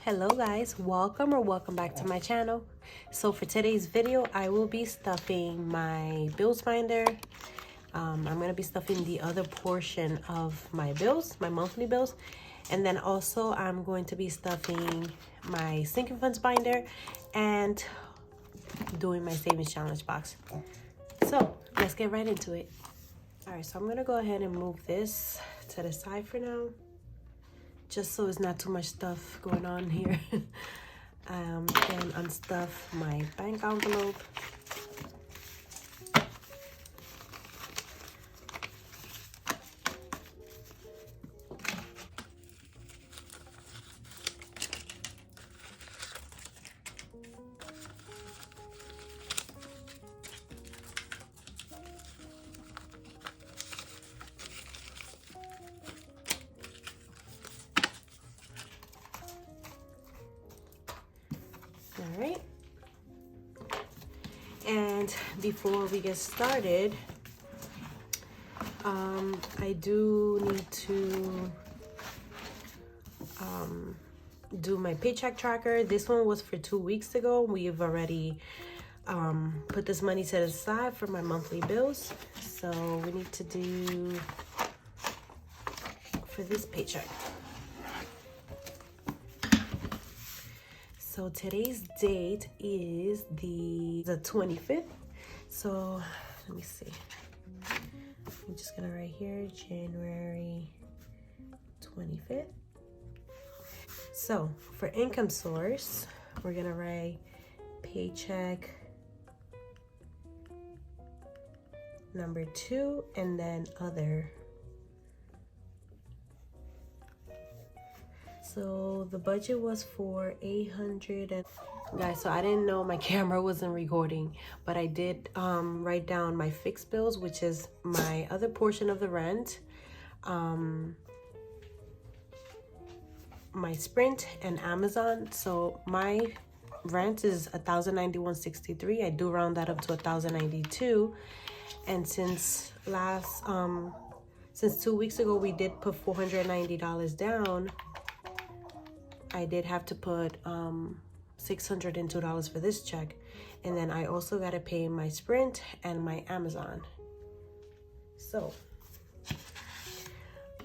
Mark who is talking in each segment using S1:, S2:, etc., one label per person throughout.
S1: Hello guys, welcome back to my channel. So for today's video, I will be stuffing my bills binder. I'm going to be stuffing the other portion of my bills, my monthly bills. And then also I'm going to be stuffing my sinking funds binder and doing my savings challenge box. So let's get right into it. All right, so I'm going to go ahead and move this to the side for now, just so it's not too much stuff going on here. Then unstuff my bank envelope. All right, and before we get started, I do need to do my paycheck tracker. This one was for 2 weeks ago. We've already put this money to the side for my monthly bills, so we need to do for this paycheck. So today's date is the 25th. So let me see. I'm just gonna write here January 25th. So for income source, we're gonna write paycheck number 2 and then other. So the budget was for 800 and guys, so I didn't know my camera wasn't recording, but I did write down my fixed bills, which is my other portion of the rent, my Sprint and Amazon. So my rent is $1,091.63. I do round that up to $1,092, and since 2 weeks ago we did put $490 down, I did have to put $602 for this check. And then I also got to pay my Sprint and my Amazon. So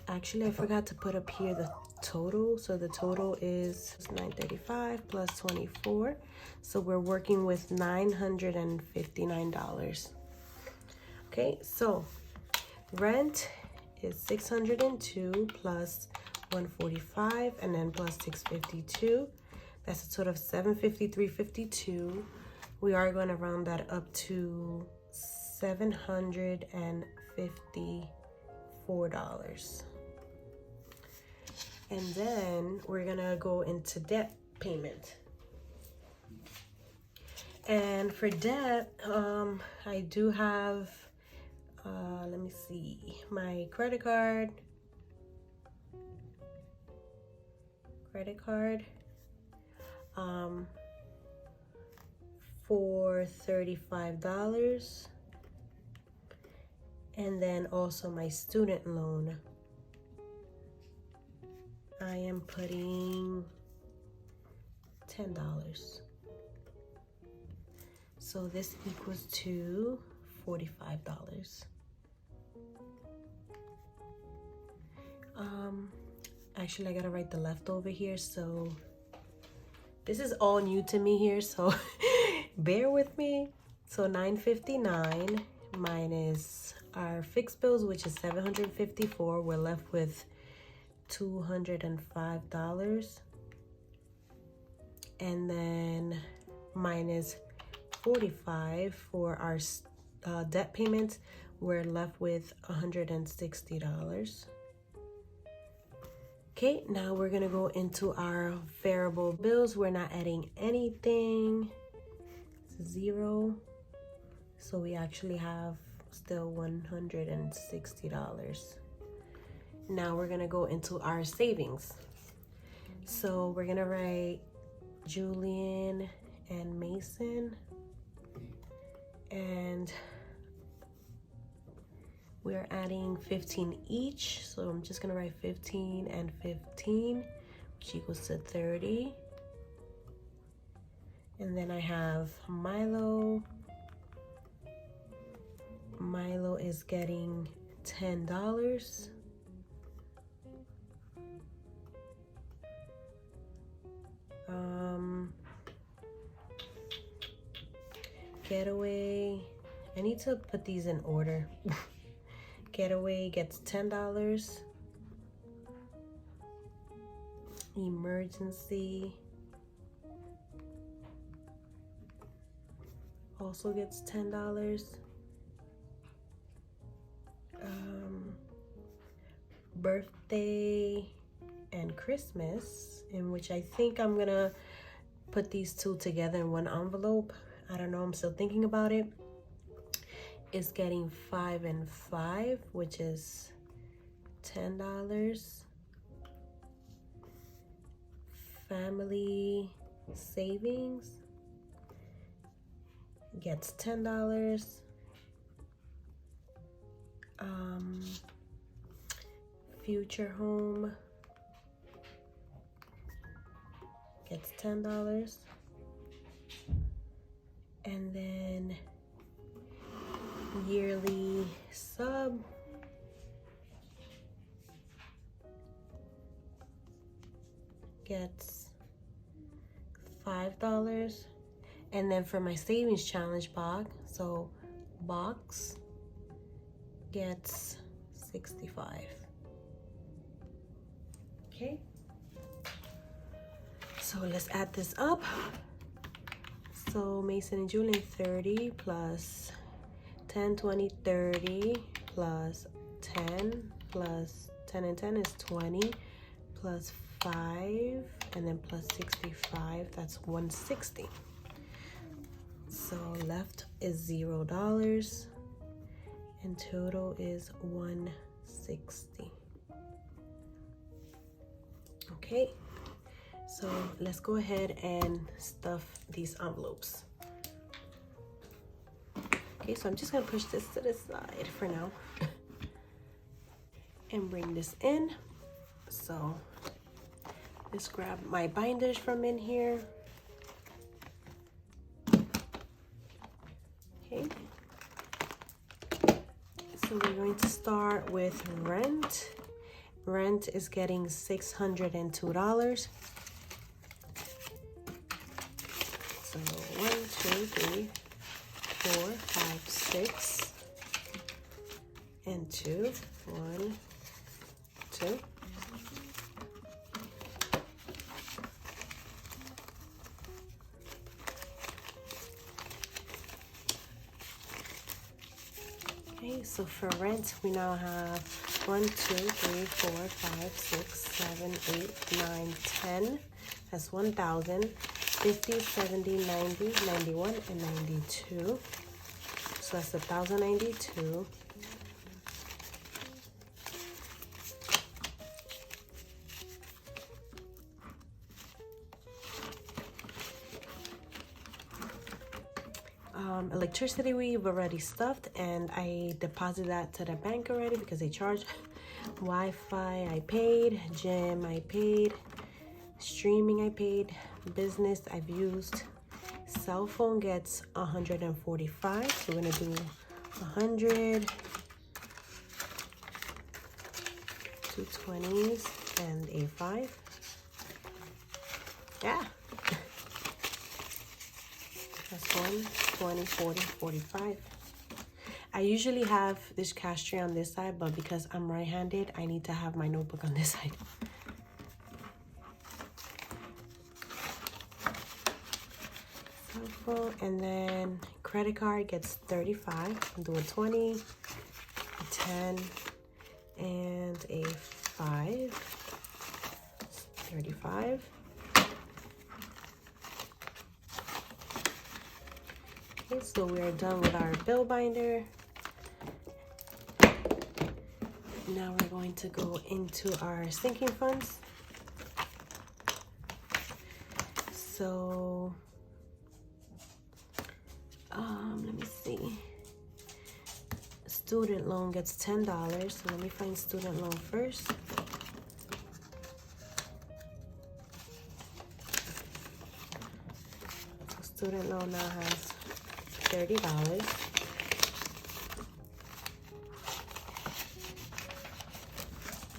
S1: actually I forgot to put up here the total. So the total is $935 plus 24. So we're working with $959. Okay, so rent is $602 plus 145 and then plus 652. That's a total of $753.52. We are going to round that up to $754. And then we're gonna go into debt payment. And for debt, I do have let me see, my credit card for $35, and then also my student loan, I am putting $10. So this equals to $45. Actually I gotta write the leftover here, so this is all new to me here, so bear with me. So $959 minus our fixed bills, which is $754, we're left with $205, and then minus 45 for our debt payments, we're left with $160. Okay, now we're gonna go into our variable bills. We're not adding anything, it's 0. So we actually have still $160. Now we're gonna go into our savings. So we're gonna write Julian and Mason, and we're adding 15 each, so I'm just gonna write 15 and 15, which equals to 30. And then I have Milo. Milo is getting $10. Getaway, I need to put these in order. Getaway gets $10. Emergency also gets $10. Birthday and Christmas, in which I think I'm gonna put these two together in one envelope. I don't know, I'm still thinking about it. Is getting 5 and 5, which is $10. Family savings gets $10. Future home gets $10. And then yearly sub gets $5. And then for my savings challenge box, so box gets 65. Okay, so let's add this up. So Mason and Julian, 30 plus 10, 20, 30 plus 10 plus 10 and 10 is 20 plus 5 and then plus 65, that's 160. So left is $0 and total is 160. Okay, so let's go ahead and stuff these envelopes. Okay, so I'm just gonna push this to the side for now and bring this in. So let's grab my binders from in here. Okay, so we're going to start with rent. Rent is getting $602. So 1, 2, 3, 4, 5, 6, and 2. 1, 2. Okay, so for rent, we now have 1, 2, 3, 4, 5, 6, 7, 8, 9, 10. That's 1,000. 50, 70, 90, 91, and 92. So that's 1,092. Electricity we've already stuffed, and I deposited that to the bank already because they charge. Wi-Fi I paid, gym I paid, streaming I paid, business I've used. Cell phone gets 145, so we're gonna do 100, 2 20s and a 5. Yeah. That's 1, 20, 40, 45. I usually have this cash tray on this side, but because I'm right-handed, I need to have my notebook on this side. Cell phone, and then credit card gets 35. I'll do a 20, a 10, and a 5. 35. Okay, so we're done with our bill binder. Now we're going to go into our sinking funds. So, let me see. Student loan gets $10. So let me find student loan first. So student loan now has $30.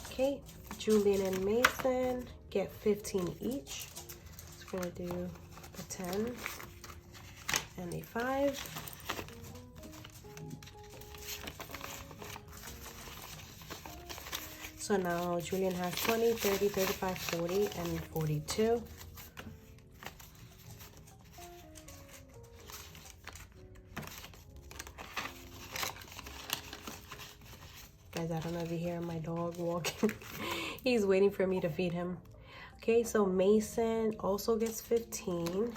S1: Okay, Julian and Mason get 15 each. So we're gonna do a 10 and a 5. So now Julian has 20, 30, 35, 40, and 42. Guys, I don't know if you hear my dog walking. He's waiting for me to feed him. Okay, so Mason also gets 15.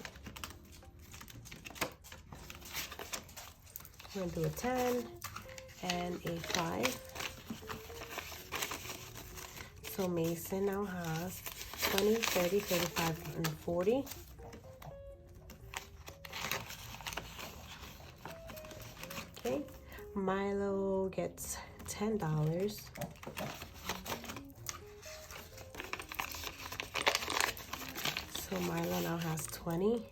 S1: We're gonna do a 10 and a 5. So Mason now has 20, 30, 35, and 40. Okay, Milo gets $10. So Milo now has 20.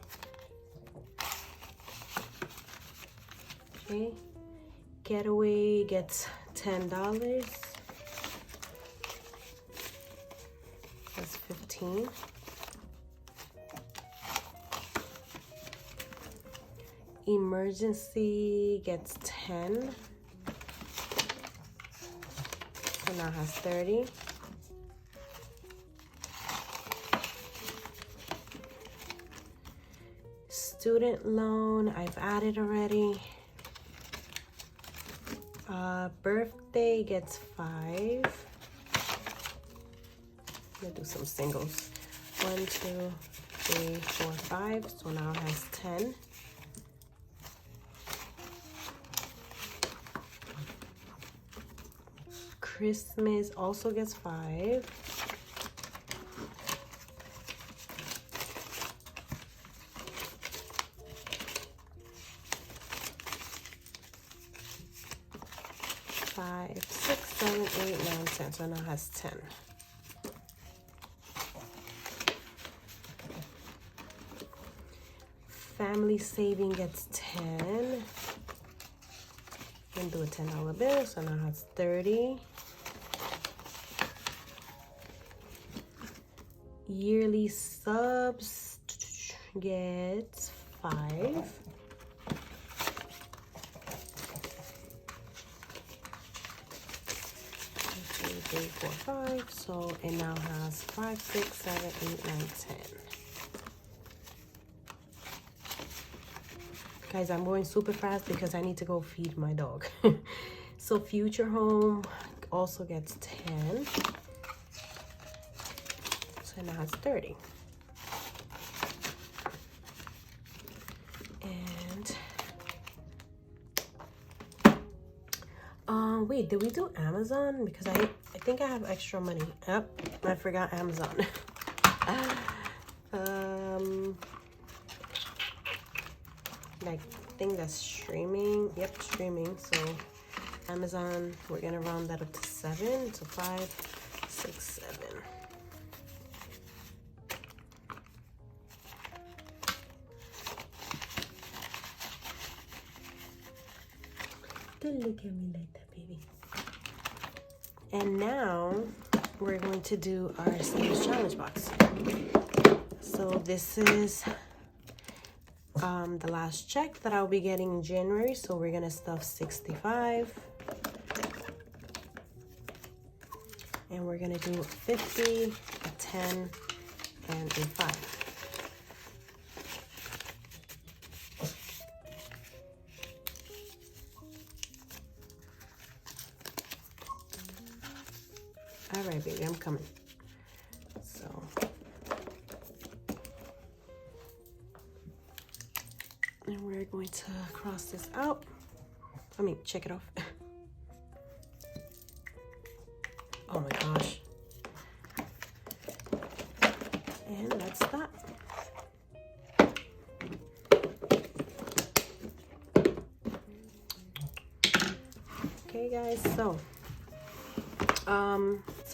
S1: Okay, Getaway gets $10. That's 15. Emergency gets 10. So now has 30. Student loan, I've added already. Birthday gets 5. I'm gonna do some singles. 1, 2, 3, 4, 5. So now it has 10. Christmas also gets 5. Five, 6, 7, 8, 9, 10. So now it has 10. Family saving gets 10. Gonna do a $10 bill, so now it has 30. Yearly subs gets 5. Three, 4, 5. So it now has 5, 6, 7, 8, 9, 10. Guys, I'm going super fast because I need to go feed my dog. So Future Home also gets 10. So now it's 30. And wait, did we do Amazon? Because I think I have extra money. Yep, I forgot Amazon. Like thing that's streaming. Yep, streaming. So Amazon, we're gonna round that up to 7. So 5, 6, 7. Don't look at me like that, baby. And now we're going to do our Savings Challenge box. So this is the last check that I'll be getting in January. So we're gonna stuff 65. And we're gonna do 50, a 10, and a 5. All right, baby, I'm coming. So, and we're going to cross this out. I mean, check it off. Oh my gosh. And that's that. Okay, guys, so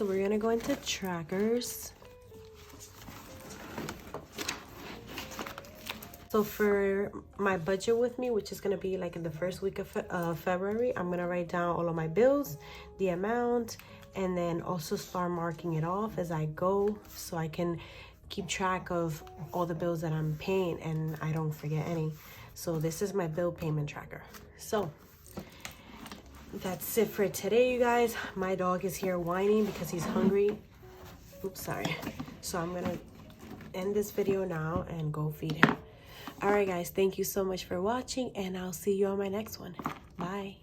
S1: we're gonna go into trackers. So for my budget with me, which is going to be like in the first week of February, I'm going to write down all of my bills, the amount, and then also start marking it off as I go so I can keep track of all the bills that I'm paying and I don't forget any. So this is my bill payment tracker. So that's it for today, you guys. My dog is here whining because he's hungry. Oops, sorry. So I'm going to end this video now and go feed him. All right, guys, thank you so much for watching, and I'll see you on my next one. Bye.